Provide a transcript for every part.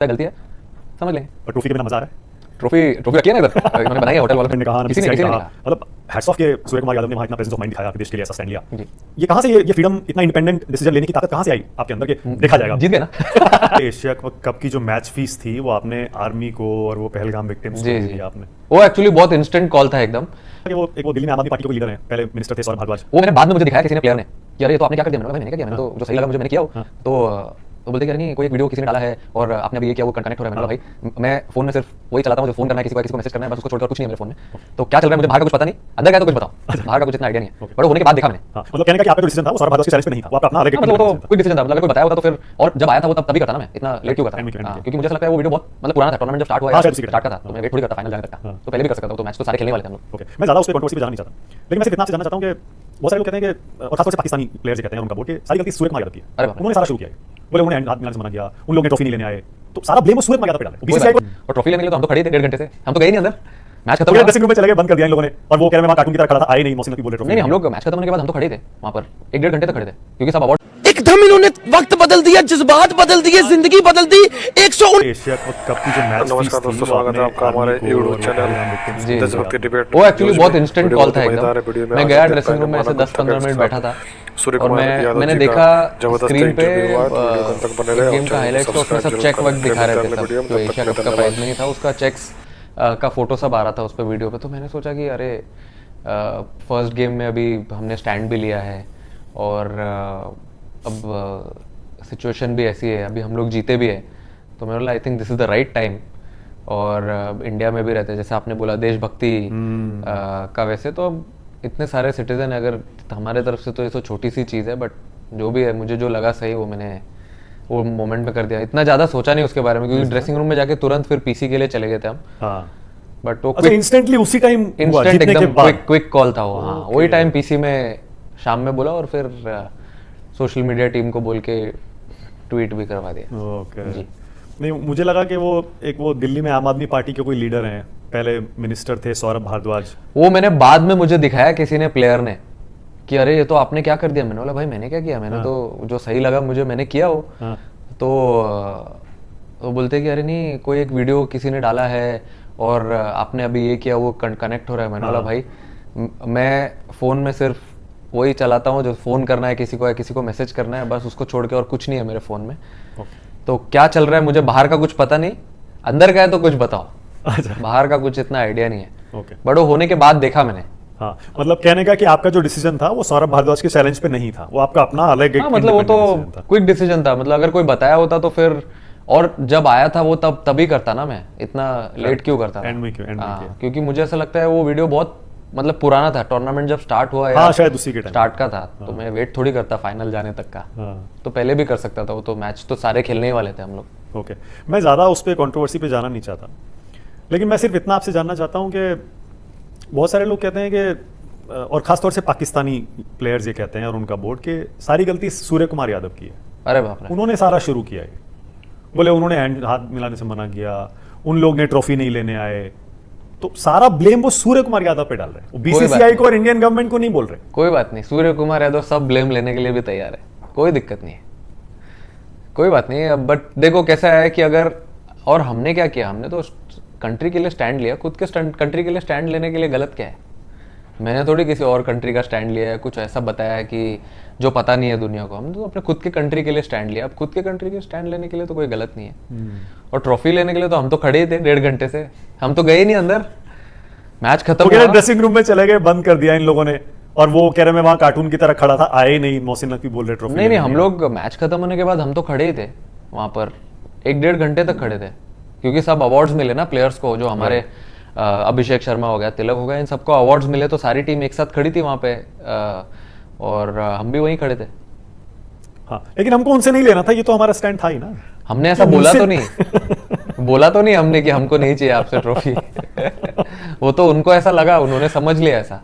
गलती है, समझ लेंगे। और ट्रॉफी के बिना मजा आ रहा है। ट्रॉफी रखी है ना इधर, इन्होंने बनाई है होटल वालों ने कहा किसी ने कहा, मतलब हैट्स ऑफ के सूर्य कुमार यादव ने वहां इतना प्रेजेंस ऑफ माइंड दिखाया कि देश के लिए ऐसा स्टैंड लिया। जी। ये कहां से ये फ्रीडम, इतना इंडिपेंडेंट डिसीजन लेने की ताकत कहां से आई आपके अंदर के? देखा जाएगा, जीत गए ना। एशिया कप की जो मैच फीस थी वो आपने आर्मी को और वो पहलगाम विक्टिम्स को दिया आपने। वो एक्चुअली बहुत इंस्टेंट कॉल था एकदम। वो दिल्ली में आम आदमी पार्टी के लीडर हैं, पहले मिनिस्टर थे सौरभ भारद्वाज। वो मैंने बाद में मुझे दिखाया किसी ने, प्लेयर ने, कि अरे ये तो आपने क्या कर दिया। मैंने मैंने क्या किया, मैंने तो जो सही लगा मुझे मैंने किया हो। तो बोलते कि नहीं कोई एक वीडियो किसी ने डाला है और आपने अभी ये किया, वो कनेक्ट हो रहा है। मैंने बोला भाई मैं फोन में सिर्फ वही चलाता हूँ जो फोन करना है, किसी को मैसेज करना है, बस उसको छोड़कर कुछ नहीं है मेरे फोन में। तो क्या चल रहा है मुझे बाहर का कुछ पता नहीं, अंदर गया तो कुछ बताओ। बाहर का कुछ इतना आइडिया नहीं है, बट होने के बाद देखा मैंने। मतलब कहने का कि आपका जो डिसीजन था वो सौरभ भारद्वाज के चैलेंज पे नहीं था, वो आपका अपना अलग मतलब वो तो कोई डिसीजन था। मतलब अगर कोई बताया होता तो फिर, और जब आया था वो तभी करता ना, मैं इतना लेट क्यों करता, क्योंकि मुझे लगता है वो वीडियो बहुत मतलब पुराना था, टूर्नामेंट जब स्टार्ट हुआ स्टार्ट का था, तो मैं वेट थोड़ी करता फाइनल जाने तक का, तो पहले भी कर सकता था, तो मैच तो सारे खेलने वाले थे हम लोग। मैं ज्यादा उस पे कंट्रोवर्सी पे जाना नहीं चाहता, लेकिन मैं सिर्फ इतना जानना चाहता हूं कि बहुत सारे लोग कहते हैं कि, और खासतौर से पाकिस्तानी प्लेयर्स कहते हैं उनका बोल के सारी गलती सूर्य कुमार यादव की है। उन्होंने सारा शुरू किया है, बोले उन्होंने हाथ मिलाने से मना किया, उन लोगों ने ट्रॉफी नहीं लेने आए, तो सारा ब्लेम वो सूर्य कुमार यादव पे डाला। बीसीसीआई को और ट्रॉफी लेने के लिए तो हम तो खड़े थे 1.5 घंटे से, हम तो गए नहीं अंदर, मैच खत्म हो गया ड्रेसिंग रूम में चले गए, बंद कर दिया इन लोगों ने, और वो कह रहे हैं वहां कार्टून की तरह खड़ा था, आए नहीं, मोहसिन नकवी बोल रहे नहीं हम लोग मैच खत्म होने के बाद हम तो खड़े थे वहां पर 1.5 घंटे तक खड़े थे, क्योंकि सब अवार्ड एकदम इन्होंने वक्त बदल दिया, जज्बात बदल दिए, जिंदगी बदल दी। 100 एशिया कप की जो मैच, नमस्कार दोस्तों, स्वागत है आपका हमारे यूट्यूब चैनल देशभक्ति डिबेट। वो एक्चुअली बहुत इंस्टेंट कॉल था एकदम। मैं गया ड्रेसिंग रूम में ऐसे 10-15 मिनट बैठा था और मैंने देखा स्क्रीन पे गेम का हाईलाइट्स का, उसमें सब चेक वक्त दिखा रहे थे, सब जो एशिया कप का प्राइज नहीं था उसका चेक्स का फोटो सब आ रहा था उस पर वीडियो पे। तो मैंने सोचा कि अरे फर्स्ट गेम में अभी हमने स्टैंड भी लिया है और अब सिचुएशन भी ऐसी है, अभी हम लोग जीते भी है, तो मैंने बोला I think this is the right time. और इंडिया में भी रहते हैं, जैसे आपने बोला देशभक्ति का, वैसे तो अब इतने सारे सिटीजन, अगर हमारे तरफ से तो ये तो छोटी सी चीज़ है, बट जो भी है मुझे जो लगा सही वो मैंने वो मोमेंट में कर दिया। इतना ज़्यादा सोचा नहीं उसके बारे में, क्योंकि ड्रेसिंग रूम में जाके तुरंत फिर पीसी के लिए चले गए थे हम। बट वो इंस्टेंटली उसी टाइम इंस्टेंट एकदम क्विक कॉल था वो। हाँ वही टाइम पीसी में शाम में बोला और फिर सोशल मीडिया टीम को बोल के ट्वीट भी करवा दिया। ओके जी। नहीं मुझे लगा कि वो दिल्ली में आम आदमी पार्टी के कोई लीडर हैं, पहले मिनिस्टर थे सौरभ भारद्वाज। वो मैंने बाद में मुझे दिखाया किसी ने, प्लेयर ने, कि अरे ये तो आपने क्या कर दिया। मैंने बोला भाई मैंने क्या किया, मैंने तो जो सही लगा मुझे मैंने किया हो। तो बोलते कि अरे नहीं कोई एक वीडियो किसी ने डाला है और आपने अभी ये किया, वो कनेक्ट हो रहा है। मैंने बोला भाई मैं फ़ोन में सिर्फ वही चलाता हूँ जो फ़ोन करना है किसी को, या किसी को मैसेज करना है, बस उसको छोड़ के और कुछ नहीं है मेरे फ़ोन में। तो क्या चल रहा है मुझे बाहर का कुछ पता नहीं, अंदर का है तो कुछ बताओ। बाहर का कुछ इतना आइडिया नहीं है। बट वो होने के बाद देखा मैंने। हाँ मतलब कहने का कि आपका जो डिसीजन था वो सौरभ भारद्वाज के चैलेंज पे नहीं था, वो आपका अपना अलग एक मतलब वो तो क्विक डिसीजन था। मतलब अगर कोई बताया होता तो फिर, और जब आया था वो तभी करता ना, मैं इतना लेट क्यों करता था। क्योंकि मुझे ऐसा लगता है वो वीडियो बहुत मतलब पुराना था, टूर्नामेंट जब स्टार्ट हुआ है, शायद उसी के स्टार्ट का था। तो मैं वेट थोड़ी करता फाइनल जाने तक का, तो पहले भी कर सकता था। वो तो मैच तो सारे खेलने ही वाले थे हम लोग। ओके मैं ज़्यादा उस पर कंट्रोवर्सी पे जाना नहीं चाहता, लेकिन मैं सिर्फ इतना आपसे जानना चाहता हूँ कि बहुत सारे लोग कहते हैं कि, और खासतौर से पाकिस्तानी प्लेयर्स ये कहते हैं और उनका बोर्ड, के सारी गलती सूर्य कुमार यादव की है। अरे बाप रे, उन्होंने सारा शुरू किया है। बोले उन्होंने हाथ मिलाने से मना किया, उन लोग ने ट्रॉफी नहीं लेने आए, तो सारा ब्लेम वो सूर्य कुमार यादव पे डाल रहे हैं, बीसीसीआई को और इंडियन गवर्नमेंट को नहीं बोल रहे। कोई बात नहीं, सूर्य कुमार यादव सब ब्लेम लेने के लिए भी तैयार है, कोई दिक्कत नहीं है, कोई बात नहीं। बट देखो कैसा है कि अगर, और हमने क्या किया, हमने तो कंट्री के लिए स्टैंड लिया, खुद के कंट्री के लिए स्टैंड लेने के लिए गलत क्या है। मैंने थोड़ी किसी और कंट्री का स्टैंड लिया है, कुछ ऐसा बताया है कि जो पता नहीं है दुनिया को। हमने तो अपने खुद के कंट्री के लिए स्टैंड लिया। अब खुद के कंट्री के स्टैंड लेने के लिए तो कोई गलत नहीं है। और ट्रॉफी लेने के लिए तो हम तो खड़े ही थे 1.5 घंटे से, हम तो गए ही नहीं अंदर। मैच खत्म हुआ, ड्रेसिंग रूम में चले गए, बंद कर दिया इन लोगों ने, और वो कह रहे मैं वहां कार्टून की तरह खड़ा था, आए नहीं, मोहसिन नकवी बोल रहे ट्रॉफी नहीं, हम लोग मैच खत्म होने के बाद हम तो खड़े ही थे वहां पर, 1-1.5 घंटे तक खड़े थे, क्योंकि सब अवार्ड्स मिले ना प्लेयर्स को, जो हमारे अभिषेक शर्मा हो गया, तिलक हो गया, इन सबको अवार्ड्स मिले, तो सारी टीम एक साथ खड़ी थी वहां पे, और हम भी वहीं खड़े थे। हाँ, लेकिन हमको उनसे नहीं लेना था, ये तो हमारा स्टैंड था ही ना। हमने ऐसा बोला तो नहीं बोला तो नहीं हमने कि हमको नहीं चाहिए आपसे ट्रॉफी वो तो उनको ऐसा लगा, उन्होंने समझ लिया ऐसा,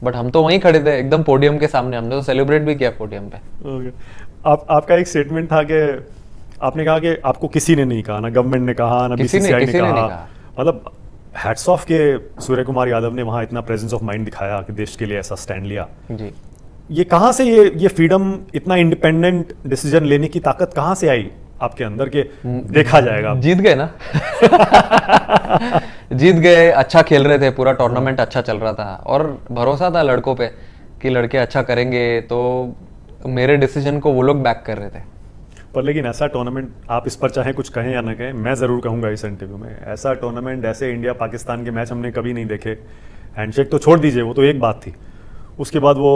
बट हम तो वहीं खड़े थे एकदम पोडियम के सामने, हमने तो सेलिब्रेट भी किया पोडियम पे। आपका एक स्टेटमेंट था कि आपने कहा कि आपको किसी ने नहीं कहा, ना गवर्नमेंट ने कहा, ना बीसीसीआई ने कहा, मतलब हैट्स ऑफ के सूर्य कुमार यादव ने वहां इतना प्रेजेंस ऑफ माइंड दिखाया कि देश के लिए ऐसा स्टैंड लिया जी। ये कहां से ये फ्रीडम, इतना इंडिपेंडेंट डिसीजन लेने की ताकत कहां से आई आपके अंदर के देखा जाएगा। जीत गए ना जीत गए, अच्छा खेल रहे थे, पूरा टूर्नामेंट अच्छा चल रहा था और भरोसा था लड़कों पे कि लड़के अच्छा करेंगे, तो मेरे डिसीजन को वो लोग बैक कर रहे थे। पर लेकिन ऐसा टूर्नामेंट, आप इस पर चाहे कुछ कहें या ना कहें, मैं ज़रूर कहूँगा इस इंटरव्यू में, ऐसा टूर्नामेंट, ऐसे इंडिया पाकिस्तान के मैच हमने कभी नहीं देखे। हैंडशेक तो छोड़ दीजिए, वो तो एक बात थी, उसके बाद वो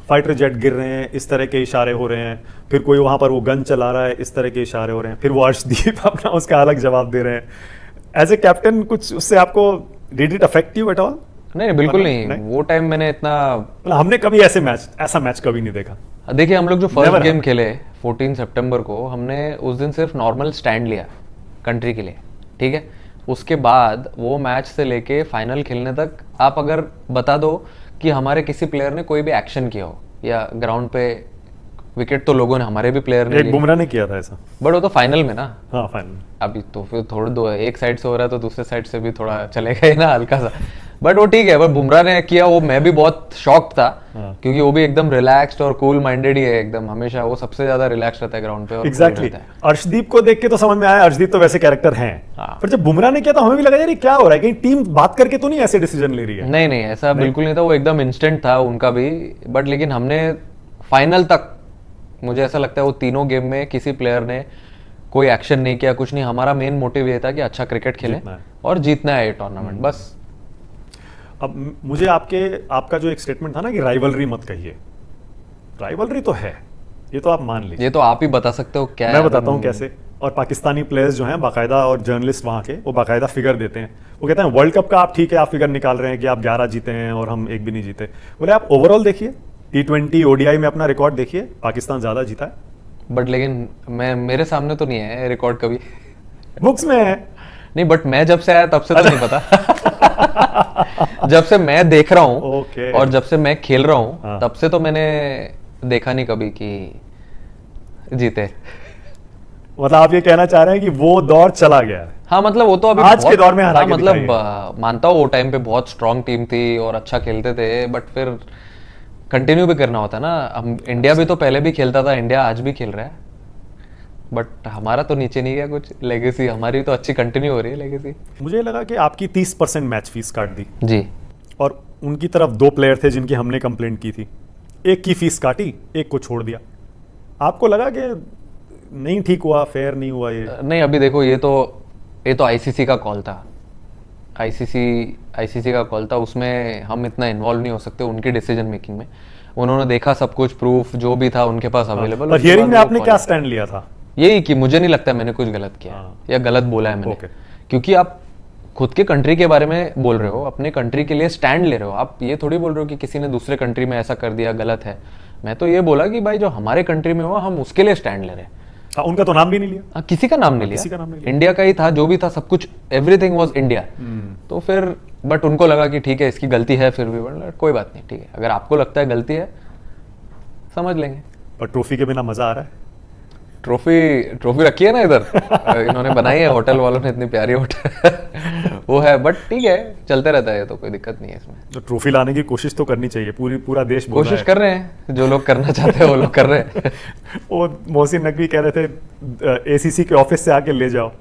फाइटर जेट गिर रहे हैं, इस तरह के इशारे हो रहे हैं, फिर कोई वहाँ पर वो गन चला रहा है, इस तरह के इशारे हो रहे हैं, फिर वो अर्शदीप अपना उसका अलग जवाब दे रहे हैं। एज ए कैप्टन कुछ उससे आपको did it affect you at all? नहीं, बिल्कुल नहीं। वो टाइम मैंने इतना, हमने कभी ऐसा मैच कभी नहीं देखा। देखिए हम लोग जो फर्स्ट गेम खेले 14 सितंबर को, हमने उस दिन सिर्फ नॉर्मल स्टैंड लिया कंट्री के लिए, ठीक है। उसके बाद वो मैच से लेके फाइनल खेलने तक आप अगर बता दो कि हमारे किसी प्लेयर ने कोई भी एक्शन किया हो या ग्राउंड पे विकेट, तो लोगों ने, हमारे भी प्लेयर ने, एक बुमराह ने किया था ऐसा, बट वो तो फाइनल में ना। हाँ फाइनल। अभी तो फिर थोड़ा दो एक साइड से हो रहा है तो दूसरे साइड से भी थोड़ा चलेगा ही ना हल्का सा, बट वो ठीक है। बट बुमराह ने किया वो, मैं भी बहुत शॉक था क्योंकि वो भी एकदम रिलैक्स्ड और कूल माइंडेड ही है एकदम, हमेशा वो सबसे ज्यादा रिलैक्स रहता है ग्राउंड पे। और एग्जैक्टली अर्शदीप को देख के तो समझ में आया, अर्शदीप तो वैसे कैरेक्टर हैं, पर जब बुमराह ने किया तो हमें भी लगा यार ये क्या हो रहा है, कहीं टीम बात करके तो नहीं ऐसे डिसीजन ले रही है। नहीं नहीं, ऐसा बिल्कुल नहीं था, वो एकदम इंस्टेंट था उनका भी। बट लेकिन हमने फाइनल तक, मुझे ऐसा लगता है वो तीनों गेम में किसी प्लेयर ने कोई एक्शन नहीं किया, कुछ नहीं। हमारा मेन मोटिव ये था कि अच्छा क्रिकेट खेलें और जीतना है ये टूर्नामेंट, बस। अब मुझे आपका जो एक स्टेटमेंट था ना कि राइवलरी मत कहिए, राइवलरी तो है, ये तो आप मान लीजिए। ये तो आप ही बता सकते हो क्या मैं बताता हूँ कैसे। और पाकिस्तानी प्लेयर्स जो हैं बाकायदा, और जर्नलिस्ट वहाँ के, वो बाकायदा फिगर देते हैं। वो कहते हैं वर्ल्ड कप का आप ठीक है, आप फिगर निकाल रहे हैं कि आप 11 जीते हैं और हम एक भी नहीं जीते। बोले आप ओवरऑल देखिए, T20 ODI में अपना रिकॉर्ड देखिए, पाकिस्तान ज्यादा जीता है। बट लेकिन मेरे सामने तो नहीं है रिकॉर्ड कभी, बुक्स में है। नहीं, बट मैं जब से आया तब से तो नहीं पता जब से मैं देख रहा हूँ और जब से मैं खेल रहा हूँ तब से तो मैंने देखा नहीं कभी कि जीते। मतलब आप ये कहना चाह रहे हैं कि वो दौर चला गया है? हाँ, मतलब वो तो अभी आज के दौर में हरा के मतलब मानता हूँ वो टाइम पे बहुत स्ट्रांग टीम थी और अच्छा खेलते थे, बट फिर कंटिन्यू भी करना होता ना। हम इंडिया भी तो पहले भी खेलता था, इंडिया आज भी खेल रहा है, बट हमारा तो नीचे नहीं गया कुछ। लेगेसी हमारी तो अच्छी कंटिन्यू हो रही है लेगेसी। मुझे लगा कि आपकी 30% मैच फीस काट दी जी, और उनकी तरफ 2 प्लेयर थे जिनकी हमने कंप्लेंट की थी, एक की फीस काटी, एक को छोड़ दिया। आपको लगा कि नहीं ठीक हुआ, फेयर नहीं हुआ ये? नहीं, अभी देखो ये तो आईसीसी का कॉल था, आईसीसी का कॉल था, उसमें हम इतना इन्वॉल्व नहीं हो सकते उनकी डिसीजन मेकिंग में। उन्होंने देखा सब कुछ, प्रूफ जो भी था उनके पास अवेलेबल। और हियरिंग में आपने क्या स्टैंड लिया था? यही कि मुझे नहीं लगता मैंने कुछ गलत किया या गलत बोला है मैंने, क्योंकि आप खुद के कंट्री के बारे में बोल रहे हो, अपने कंट्री के लिए स्टैंड ले रहे हो। आप ये थोड़ी बोल रहे हो कि किसी ने दूसरे कंट्री में ऐसा कर दिया, गलत है। मैं तो ये बोला कि भाई जो हमारे कंट्री में हुआ हम उसके लिए स्टैंड ले रहे हैं। उनका तो नाम भी नहीं लिया, किसी का नाम नहीं लिया, इंडिया का ही था जो भी था, सब कुछ, एवरीथिंग वाज इंडिया। तो फिर बट उनको लगा कि ठीक है इसकी गलती है, फिर भी कोई बात नहीं, ठीक है, अगर आपको लगता है गलती है समझ लेंगे। पर ट्रॉफी के बिना मजा आ रहा है? ट्रॉफी रखी है ना इधर इन्होंने बनाई है, होटल वालों ने इतनी प्यारी होटल वो है, बट ठीक है, चलते रहता है, तो कोई दिक्कत नहीं है इसमें। तो ट्रॉफी लाने की कोशिश तो करनी चाहिए, पूरा देश कोशिश कर रहे हैं, जो लोग करना चाहते हैं वो लोग कर रहे हैं वो मोहसिन नकवी कह रहे थे एसीसी के ऑफिस से आके ले जाओ,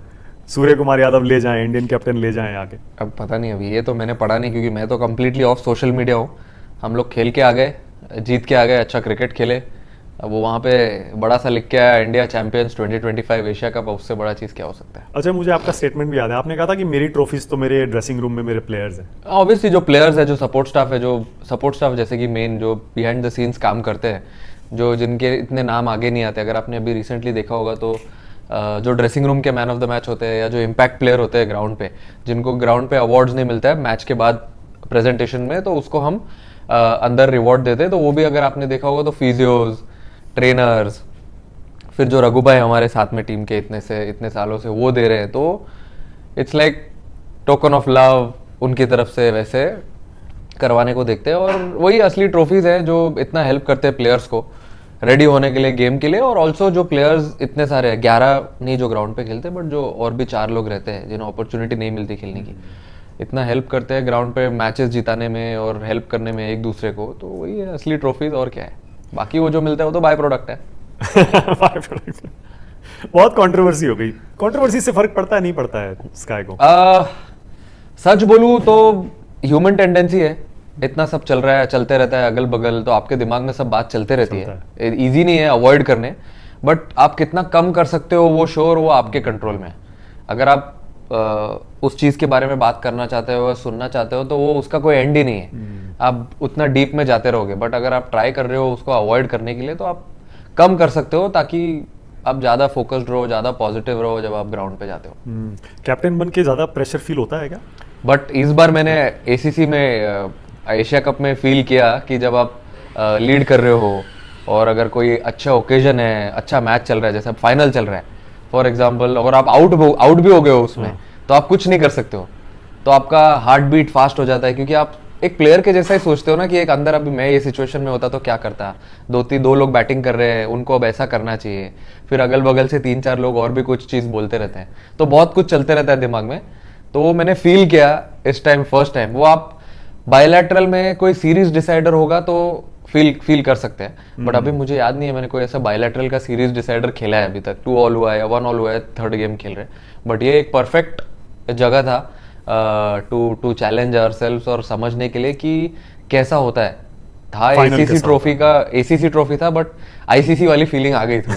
सूर्य कुमार यादव ले जाएं, इंडियन कैप्टन ले जाएं आके। अब पता नहीं, अभी ये तो मैंने पढ़ा नहीं, क्योंकि मैं तो कम्प्लीटली ऑफ सोशल मीडिया हूँ। हम लोग खेल के आ गए, जीत के आ गए, अच्छा क्रिकेट खेले। अब वो वहाँ पे बड़ा सा लिख के आया इंडिया चैंपियंस 2025 एशिया कप, उससे बड़ा चीज़ क्या हो सकता है। अच्छा, मुझे आपका स्टेटमेंट भी याद है, आपने कहा था कि मेरी ट्रॉफीज तो मेरे ड्रेसिंग रूम में मेरे प्लेयर्स हैं। ऑब्वियसली जो प्लेयर्स है, जो सपोर्ट स्टाफ है, जो सपोर्ट स्टाफ जैसे कि मेन जो बिहाइंड द सीन्स काम करते हैं, जो जिनके इतने नाम आगे नहीं आते। अगर आपने अभी रिसेंटली देखा होगा तो जो ड्रेसिंग रूम के मैन ऑफ द मैच होते हैं या जो इम्पैक्ट प्लेयर होते हैं ग्राउंड पे, जिनको ग्राउंड पे अवार्ड्स नहीं मिलता है मैच के बाद प्रेजेंटेशन में, तो उसको हम अंदर रिवॉर्ड देते हैं। तो वो भी अगर आपने देखा होगा तो फिजियोज, ट्रेनर्स, फिर जो रघु भाई हमारे साथ में टीम के इतने सालों से वो दे रहे हैं, तो it's like token of love उनकी तरफ से वैसे करवाने को देखते हैं। और वही असली ट्रॉफीज हैं जो इतना हेल्प करते हैं प्लेयर्स को रेडी होने के लिए, गेम के लिए। और ऑल्सो जो प्लेयर्स इतने सारे हैं, 11 नहीं जो ग्राउंड पे खेलते हैं, बट जो और भी 4 लोग रहते हैं जिन्हें अपॉर्चुनिटी नहीं मिलती खेलने की, इतना हेल्प करते हैं ग्राउंड पे मैचेस जिताने में और हेल्प करने में एक दूसरे को। तो वही है असली ट्रॉफीज, और क्या है। बाकी वो जो मिलता है वो तो बाय प्रोडक्ट है बाय प्रोडक्ट। बहुत कंट्रोवर्सी हो गई। कंट्रोवर्सी से फर्क पड़ता है नहीं पड़ता है स्काई को? सच बोलूं तो ह्यूमन टेंडेंसी है, इतना सब चल रहा है, चलते रहता है अगल बगल, तो आपके दिमाग में सब बात चलते रहती है। इजी नहीं है अवॉइड करने, बट आप कितना कम कर सकते हो वो श्योर वो आपके कंट्रोल में है। अगर आप उस चीज के बारे में बात करना चाहते हो, सुनना चाहते हो, तो वो उसका कोई एंड ही नहीं है, आप उतना डीप में जाते रहोगे। बट अगर आप ट्राई कर रहे हो उसको अवॉइड करने के लिए, तो आप कम कर सकते हो, ताकि आप ज्यादा फोकस्ड रहो, ज्यादा पॉजिटिव रहो जब आप ग्राउंड पे जाते हो। कैप्टन बन के ज्यादा प्रेशर फील होता है क्या? बट इस बार मैंने एसीसी में एशिया कप में फील किया कि जब आप लीड कर रहे हो और अगर कोई अच्छा ओकेजन है, अच्छा मैच चल रहा है, जैसे फाइनल चल रहा है फॉर एग्जांपल, और आप आउट भी हो गए हो उसमें, तो आप कुछ नहीं कर सकते हो, तो आपका हार्ट बीट फास्ट हो जाता है, क्योंकि आप एक प्लेयर के जैसा ही सोचते हो ना कि एक अंदर अभी मैं ये सिचुएशन में होता तो क्या करता, दो लोग बैटिंग कर रहे हैं, उनको अब ऐसा करना चाहिए, फिर अगल बगल से 3-4 लोग और भी कुछ चीज बोलते रहते हैं, तो बहुत कुछ चलते रहता है दिमाग में। तो वो मैंने फील किया इस टाइम, फर्स्ट टाइम। वो आप बायलैटरल में कोई सीरीज डिसाइडर होगा तो फील कर सकते हैं, बट अभी मुझे याद नहीं है मैंने कोई ऐसा बायलैटरल का सीरीज डिसाइडर खेला है अभी तक। 2 ऑल हुआ है या 1 ऑल हुआ है, थर्ड गेम खेल रहे हैं, बट ये एक परफेक्ट जगह था टू चैलेंज आवरसेल्व्स और समझने के लिए कि कैसा होता है। था एसीसी ट्रॉफी था, बट आईसीसी वाली फीलिंग आ गई थी।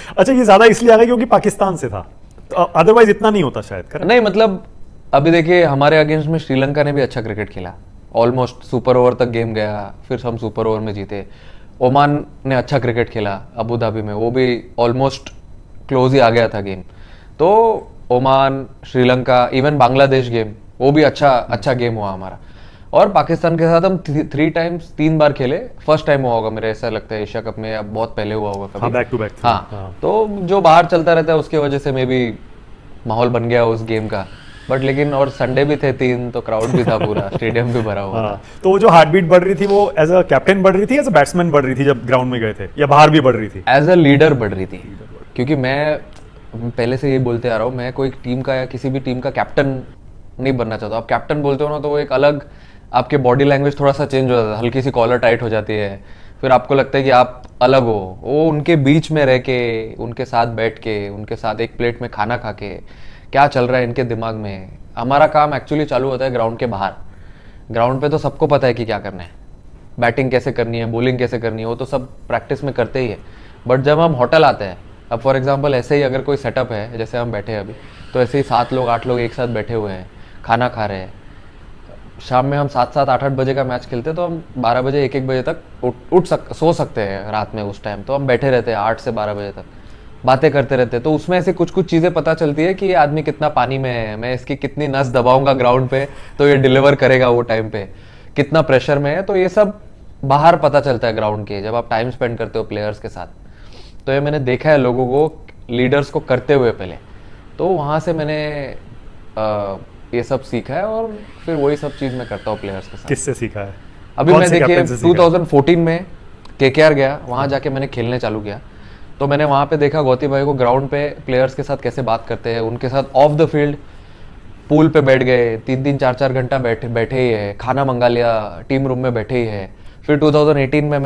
अच्छा, ये ज्यादा इसलिए आ गया क्योंकि पाकिस्तान से था, तो अदरवाइज इतना नहीं होता शायद। नहीं मतलब अभी देखिए हमारे अगेंस्ट में श्रीलंका ने भी अच्छा क्रिकेट खेला, ऑलमोस्ट सुपर ओवर तक गेम गया, फिर हम सुपर ओवर में जीते। ओमान ने अच्छा क्रिकेट खेला अबू धाबी में, वो भी ऑलमोस्ट क्लोज ही आ गया था गेम। तो Oman, Sri Lanka, even Bangladesh game, वो भी अच्छा गेम हुआ हमारा। और पाकिस्तान के साथ हम 3 बार खेले, फर्स्ट टाइम हुआ होगा मेरे ऐसा लगता है एशिया कप में, अब बहुत पहले हुआ होगा कभी। Back to back. हाँ, तो जो बाहर चलता रहता है उसकी वजह से मे भी माहौल बन गया उस गेम का। बट लेकिन और संडे भी थे 3, तो क्राउड भी था पूरा, स्टेडियम भी भरा हुआ था। तो वो जो हार्ट बीट बढ़ रही थी वो एज अ कैप्टन बढ़ रही थी, एज अ बैट्समैन बढ़ रही थी जब ग्राउंड में गए थे, या बाहर भी बढ़ रही थी? एज अ लीडर बढ़ रही थी, क्योंकि मैं पहले से ये बोलते आ रहा हूँ, मैं कोई टीम का या किसी भी टीम का कैप्टन नहीं बनना चाहता। आप कैप्टन बोलते हो ना, तो वो एक अलग आपके बॉडी लैंग्वेज थोड़ा सा चेंज हो जाता है, हल्की सी कॉलर टाइट हो जाती है, फिर आपको लगता है कि आप अलग हो। वो उनके बीच में रह के, उनके साथ बैठ के, उनके साथ एक प्लेट में खाना खा के, क्या चल रहा है इनके दिमाग में। हमारा काम एक्चुअली चालू होता है ग्राउंड के बाहर। ग्राउंड पे तो सबको पता है कि क्या करना है, बैटिंग कैसे करनी है, बॉलिंग कैसे करनी है, वो तो सब प्रैक्टिस में करते ही है। बट जब हम होटल आते हैं, अब फॉर एग्जांपल ऐसे ही अगर कोई सेटअप है जैसे हम बैठे हैं अभी, तो ऐसे ही 7 लोग 8 लोग एक साथ बैठे हुए हैं, खाना खा रहे हैं। शाम में हम 7-7 8-8 बजे का मैच खेलते हैं, तो हम 12 बजे 1-1 बजे तक सो सकते हैं रात में। उस टाइम तो हम बैठे रहते हैं 8 से 12 बजे तक, बातें करते रहते हैं। तो उसमें ऐसे कुछ चीज़ें पता चलती है कि ये आदमी कितना पानी में है, मैं इसकी कितनी नस दबाऊंगा ग्राउंड पे तो ये डिलीवर करेगा वो टाइम पे, कितना प्रेशर में है। तो ये सब बाहर पता चलता है ग्राउंड के, जब आप टाइम स्पेंड करते हो प्लेयर्स के साथ। तो ये मैंने देखा है लोगों को, लीडर्स को करते हुए पहले, तो वहाँ से मैंने ये सब सीखा है, और फिर वही सब चीज़ मैं करता हूँ प्लेयर्स के साथ। किससे सीखा है? अभी मैं देखिए 2014 में केकेआर गया, वहाँ जाके मैंने खेलने चालू किया, तो मैंने वहाँ पे देखा गौती भाई को ग्राउंड पे प्लेयर्स के साथ कैसे बात करते हैं, उनके साथ ऑफ द फील्ड पूल पे बैठ गए, 3-3 4-4 घंटा बैठे ही है, खाना मंगा लिया, टीम रूम में बैठे ही है। फिर 2018 में